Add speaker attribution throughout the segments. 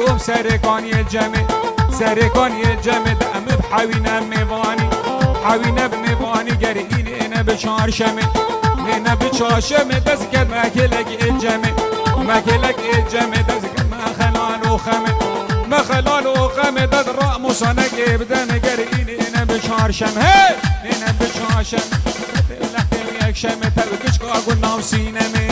Speaker 1: هم سرکانی جمع سرکانی جمع دم بحوینا میوانی حوینا بمیوانی گری اینه به چهارشمه نه به چهارشمه دست کرد مکلک الجمع مکلک الجمع دست کرد مخلال و خمه مخلال و خمه دست را مصانک بدن گری اینه به چهارشمه هی اینه به چهارشمه لحظه یک شمه ترکش که آگو ناو سینمه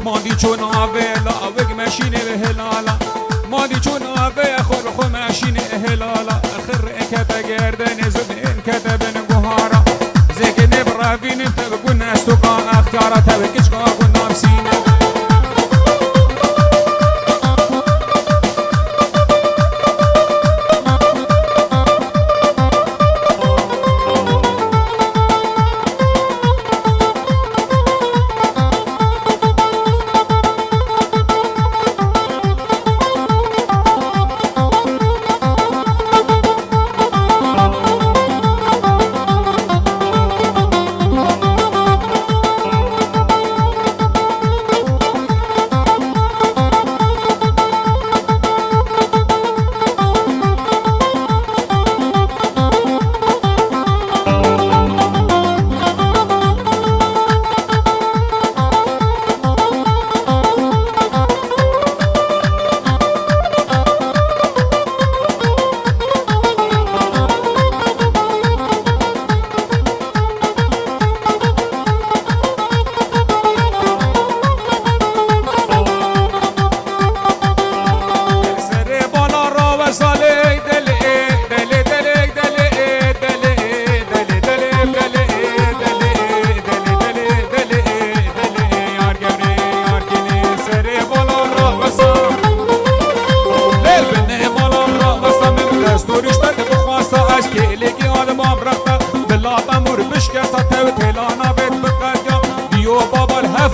Speaker 1: مادی چون آوه لاوگ ماشین هلالا مادی چون آوه خور خو ماشین هلالا اخر کتا گردن زبین کتا بن گوهارا زیک نبرافین تبگو نستو قا اختیارا تبکش قا قنام سینه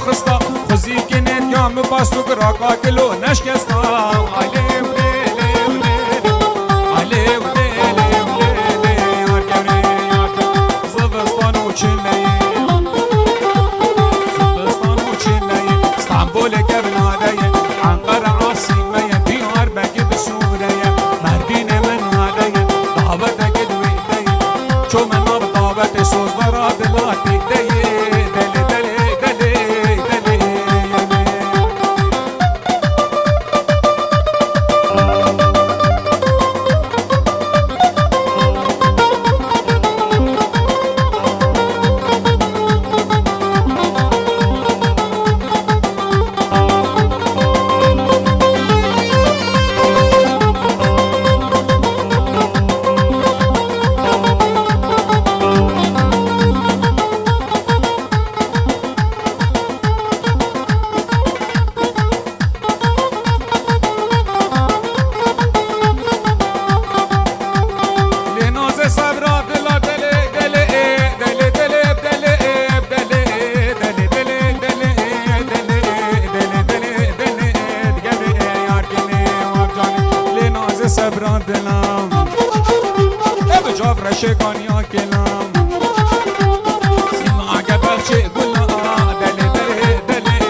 Speaker 1: خستا خوزی کنید یا مباستو گراکا کلو نشکستا علیو لیلیو لیلی علیو لیلیو لیلی یار کبری یار کبری زبستان و چلی زبستان و چلی استانبول کبنادی انقره عاصمه دیار بکی بسوره مردین من هاده دعوت گدویده چو من دعوت سوز برا دلاتی دی صبران دلم اب جاف رشکان یا کلم سیما گبل چه گلا دل دل دل دل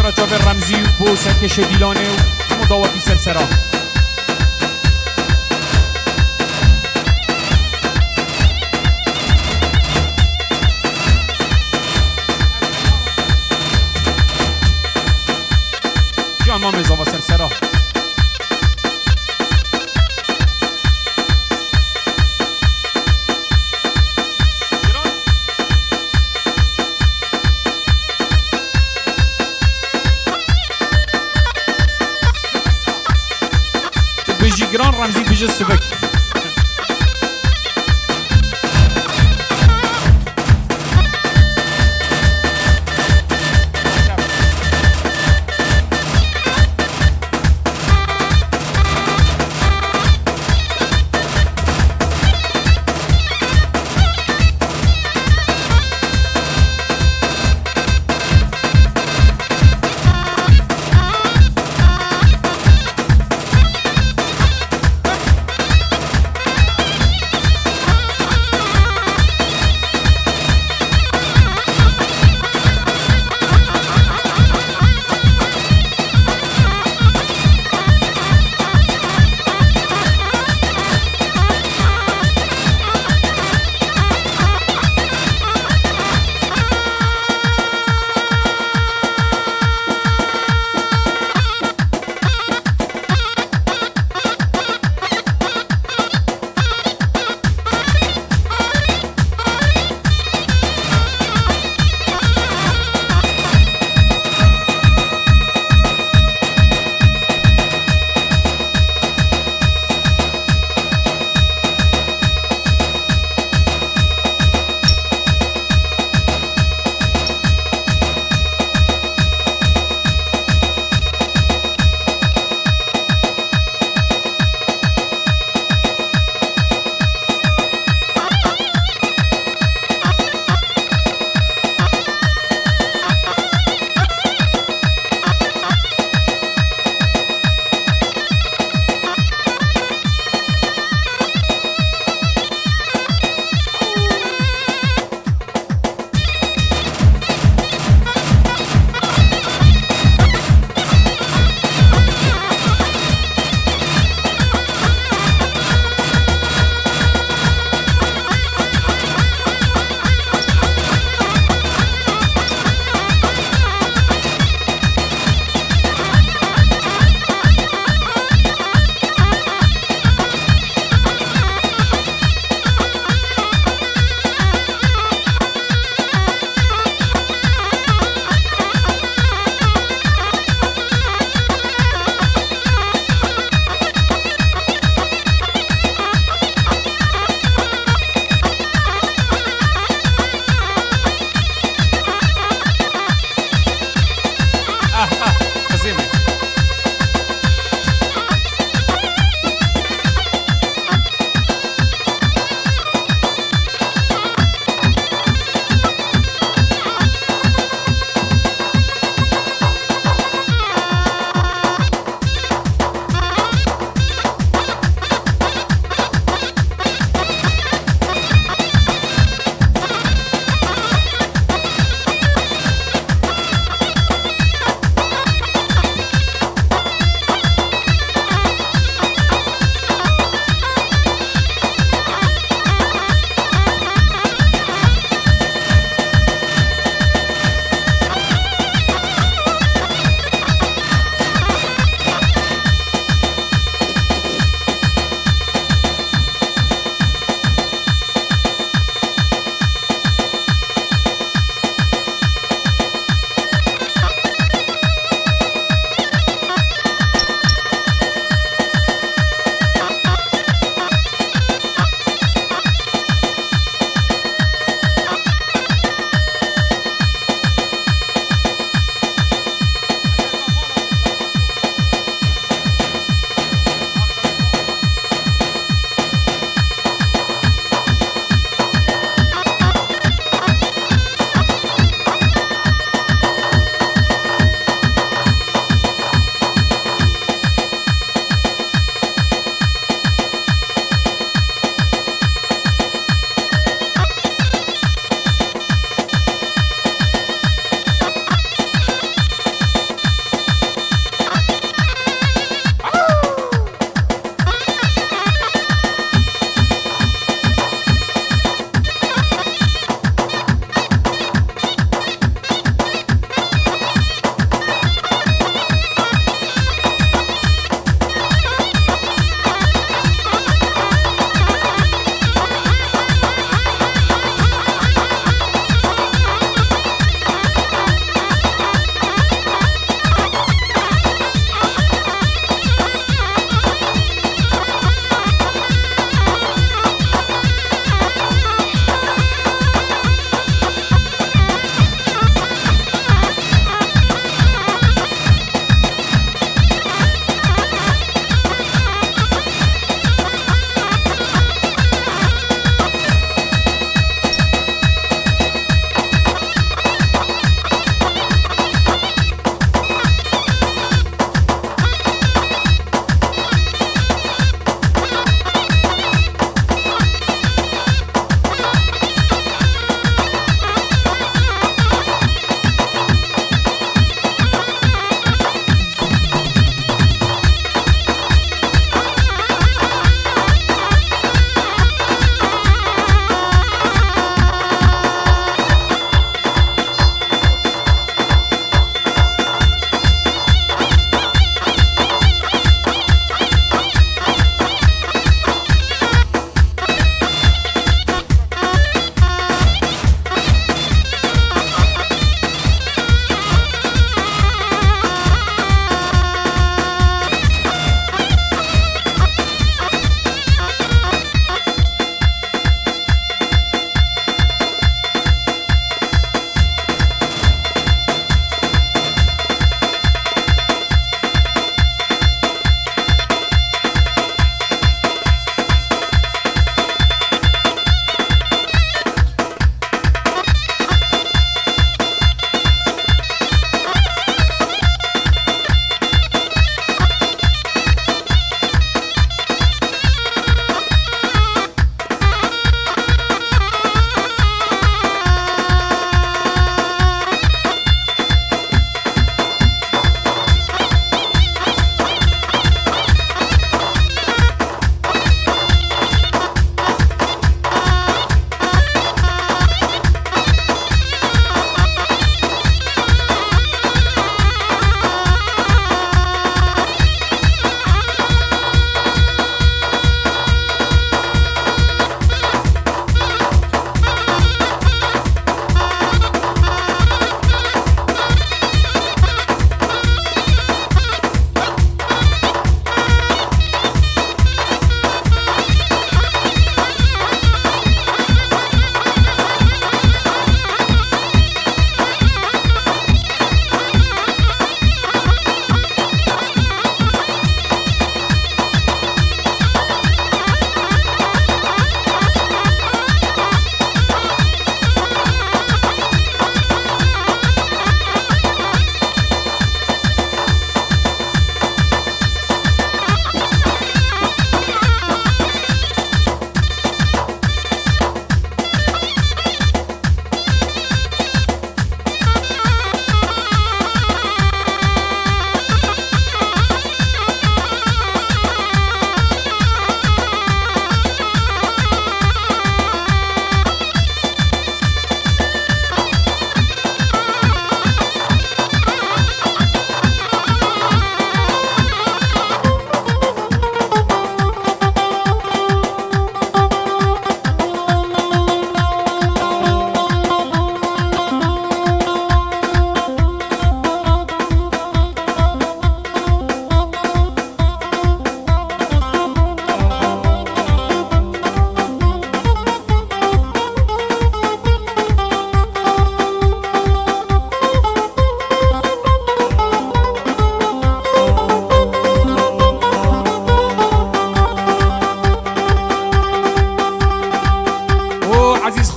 Speaker 1: خاطر جابر رمزی و بو سرکش دیلانه و مداوتی سرسرا جان ما مزاوا سرسرا بيجي جران رمزي بيجي السبك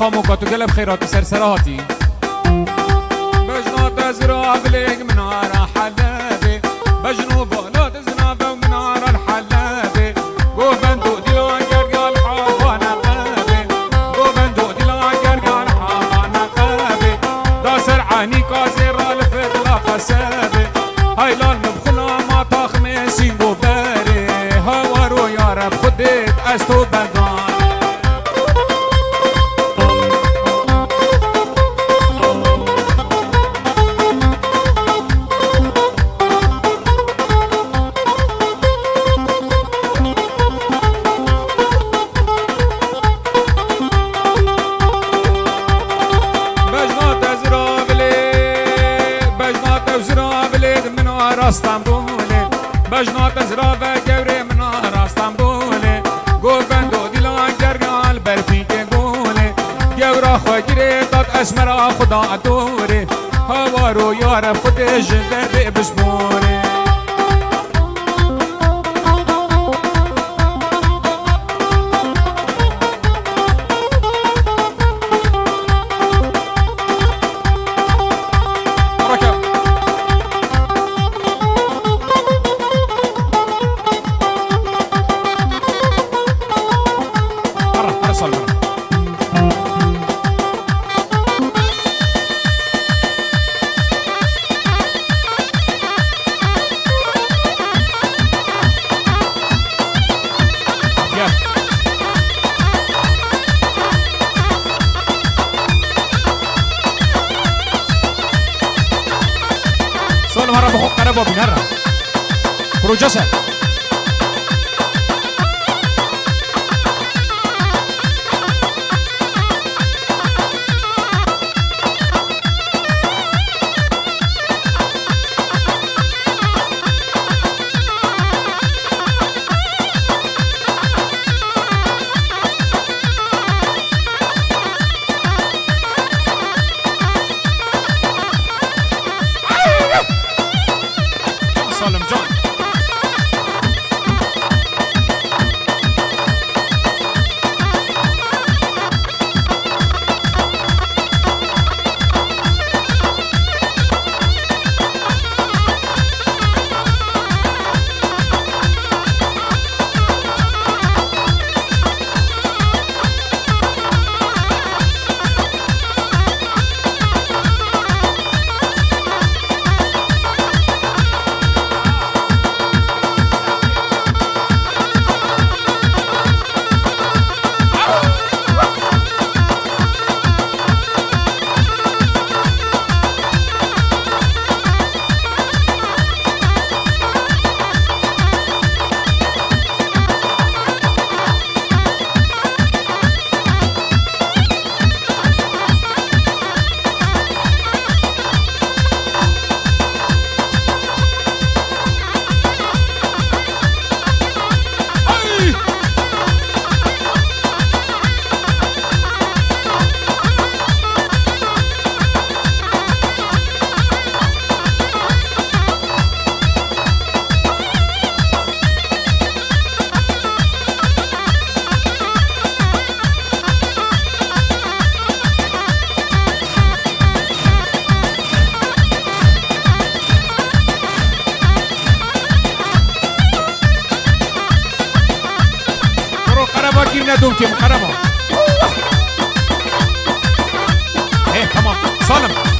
Speaker 1: خامو کاتو قلب خيرات سرسراتي بجنات ازراب ليك منارة حلابي بجنوب بولاد زنابة ومنارة الحلابي قو بندو دلان قرقال حافانا قابي قو بندو دلان قرقال حافانا قابي دا سرعاني كازيرا الفتلة خسابي هاي لال مبخلا ما تخميسي باري هوارو يا رب خديت استو بندان استانبوله بجنات زرافه گوره منار استانبوله گو بندو دیلان گرگال برفی که گوله گورا خوا گیره داد اسمرا خدا دوره هوا رو یارب خودش درد بسپوره سوال مرة بخوك قربوا بنرى بروجسة سالم جان ندوم که مقربا ايه تمام سالم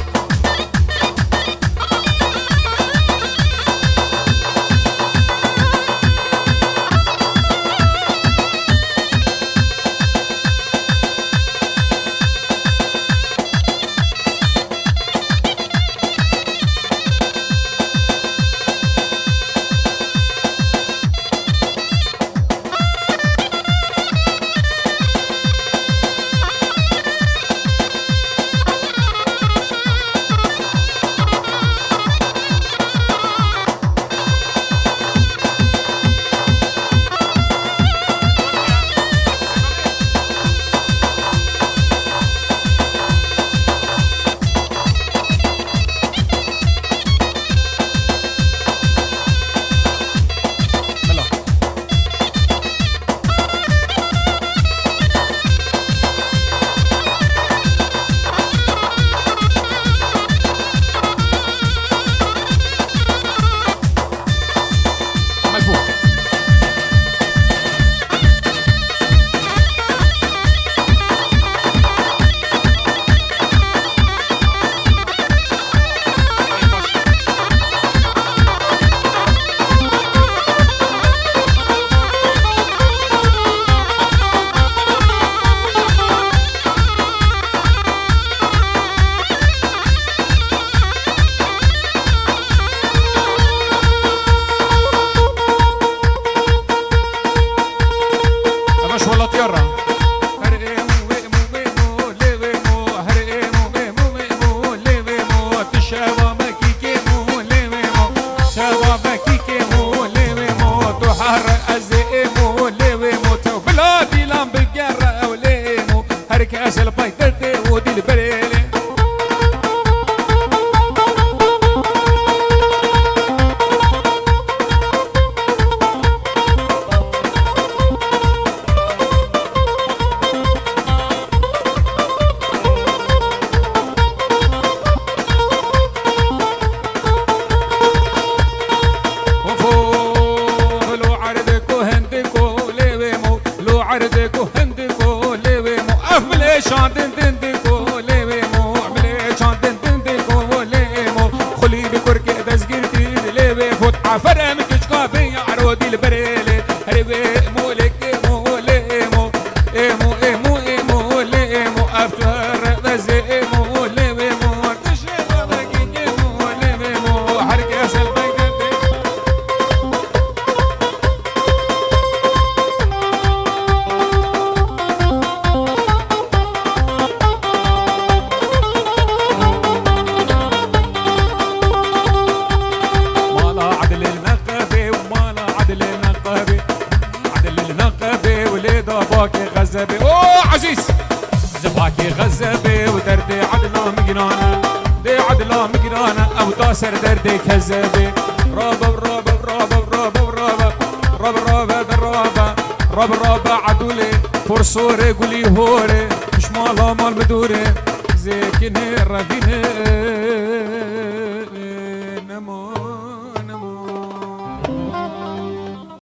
Speaker 1: جعفر من كشكافي عرودي البريلي هربي مولك موليمو ايمو ايمو ايمو ليمو افتر بزي ايمو ليمو تشرب بقي ايمو ليمو حركه سلبي باكي غزبي اوه عزيز زباكي غزبي ودردي عدلا مقرانا دي عدلا مقرانا او داسر دردي كذبي رابا رابا رابا رابا رابا رابا رابا رابا رابا رابا عدولي فرصوري قولي هوري مش مالا مال بدوري زي كني رافيني